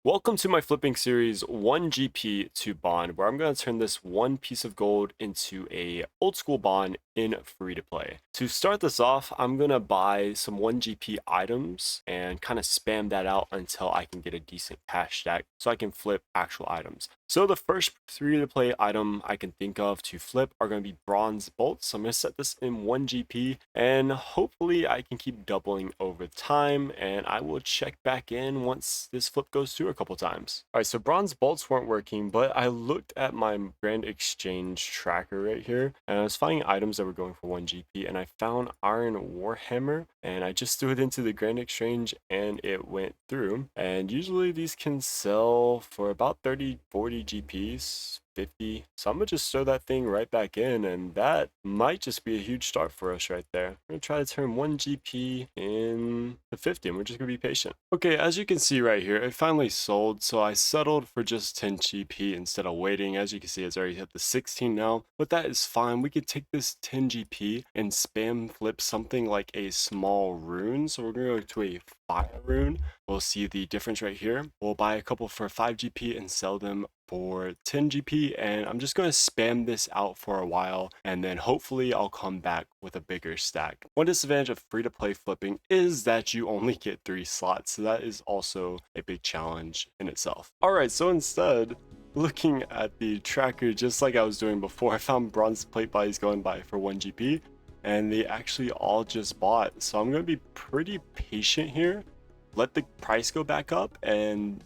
Welcome to my flipping series 1GP to bond, where I'm going to turn this one piece of gold into a old school bond in free to play. To start this off, I'm going to buy some 1GP items and kind of spam that out until I can get a decent cash stack so I can flip actual items. So the first free to play item I can think of to flip are going to be bronze bolts. So I'm going to set this in 1GP and hopefully I can keep doubling over time, and I will check back in once this flip goes through a couple times. All right, so bronze bolts weren't working, but I looked at my grand exchange tracker right here and I was finding items that were going for 1GP, and I found iron warhammer and I just threw it into the grand exchange and it went through. And usually these can sell for about 30-40 GPs, 50. So I'm gonna just throw that thing right back in, and that might just be a huge start for us right there. I'm gonna try to turn 1GP into 50, and we're just gonna be patient. Okay, as you can see right here, it finally sold, so I settled for just 10 GP instead of waiting. As you can see, it's already hit the 16 now, but that is fine. We could take this 10 GP and spam flip something like a small rune. So we're gonna go to a fire rune. We'll see the difference right here. We'll buy a couple for 5 GP and sell them for 10 GP, and I'm just going to spam this out for a while, and then hopefully I'll come back with a bigger stack. One disadvantage of free to play flipping is that you only get 3 slots, so that is also a big challenge in itself. Alright, so instead, looking at the tracker just like I was doing before, I found bronze plate bodies going by for 1 GP, and they actually all just bought. So I'm going to be pretty patient here, let the price go back up, and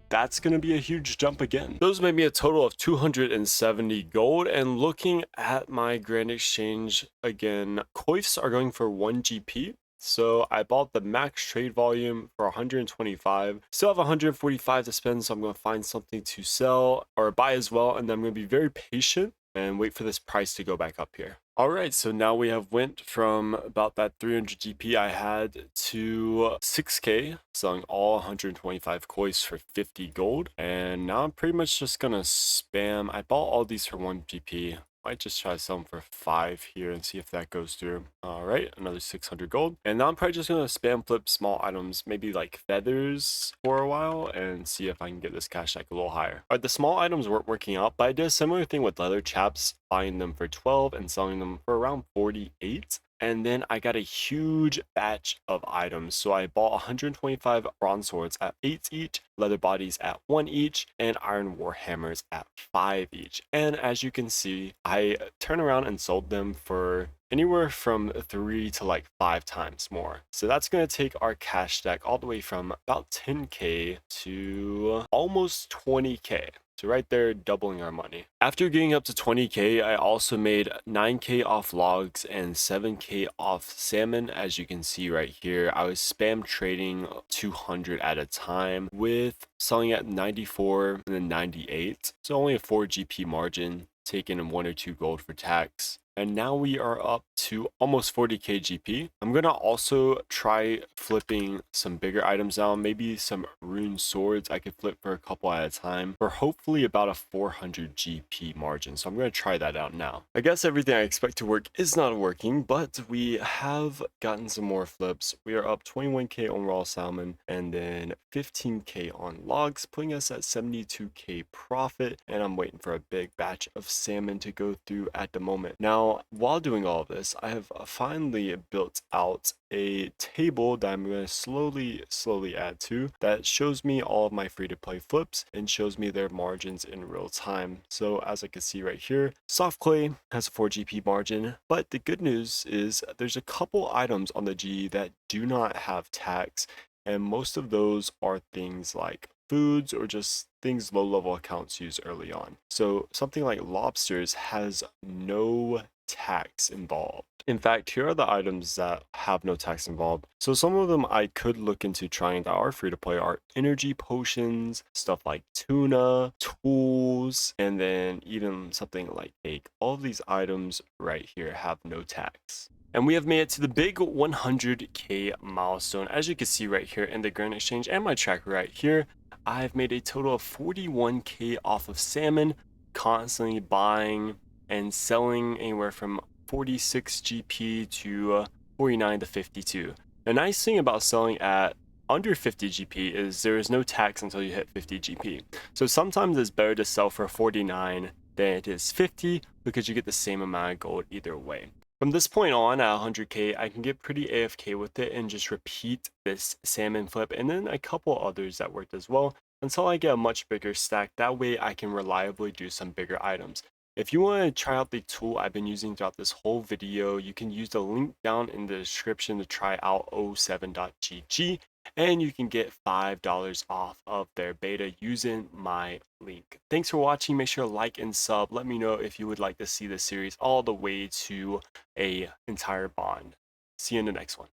that's going to be a huge jump again. Those made me a total of 270 gold. And looking at my grand exchange again, coifs are going for 1 GP. So I bought the max trade volume for 125. Still have 145 to spend, so I'm going to find something to sell or buy as well. And then I'm going to be very patient and wait for this price to go back up here. All right, so now we have went from about that 300 GP I had to 6K, selling all 125 coins for 50 gold. And now I'm pretty much just gonna spam. I bought all these for 1 GP. Might just try to sell them for 5 here and see if that goes through. All right, another 600 gold. And now I'm probably just gonna spam flip small items, maybe like feathers for a while, and see if I can get this cash stack a little higher. All right, the small items weren't working out, but I did a similar thing with leather chaps, buying them for 12 and selling them for around 48. And then I got a huge batch of items. So I bought 125 bronze swords at 8 each, leather bodies at 1 each, and iron warhammers at 5 each. And as you can see, I turned around and sold them for anywhere from 3 to like 5 times more. So that's going to take our cash stack all the way from about 10K to almost 20K. So right there, doubling our money. After getting up to 20K, I also made 9K off logs and 7K off salmon. As you can see right here, I was spam trading 200 at a time with selling at 94 and then 98. So only a 4 GP margin, taking in 1 or 2 gold for tax. And now we are up to almost 40K GP. I'm gonna also try flipping some bigger items now, maybe some rune swords I could flip for a couple at a time for hopefully about a 400 GP margin. So I'm gonna try that out now. I guess everything I expect to work is not working, but we have gotten some more flips. We are up 21K on raw salmon and then 15K on logs, putting us at 72K profit. And I'm waiting for a big batch of salmon to go through at the moment. Now, while doing all of this, I have finally built out a table that I'm going to slowly add to that shows me all of my free to play flips and shows me their margins in real time. So as I can see right here, soft clay has a 4 GP margin, but the good news is there's a couple items on the G that do not have tax, and most of those are things like foods or just things low level accounts use early on. So something like lobsters has no tax involved. In fact, here are the items that have no tax involved. So some of them I could look into trying that are free to play are energy potions, stuff like tuna, tools, and then even something like cake. All of these items right here have no tax. And we have made it to the big 100K milestone. As you can see right here in the grand exchange and my tracker right here, I've made a total of 41K off of salmon, constantly buying and selling anywhere from 46 GP to 49 to 52. The nice thing about selling at under 50 GP is there is no tax until you hit 50 GP. So sometimes it's better to sell for 49 than it is 50 because you get the same amount of gold either way. From this point on at 100k, I can get pretty AFK with it and just repeat this salmon flip and then a couple others that worked as well until I get a much bigger stack. That way I can reliably do some bigger items. If you want to try out the tool I've been using throughout this whole video, you can use the link down in the description to try out 07.gg and you can get $5 off of their beta using my link. Thanks for watching. Make sure to like and sub. Let me know if you would like to see this series all the way to a entire bond. See you in the next one.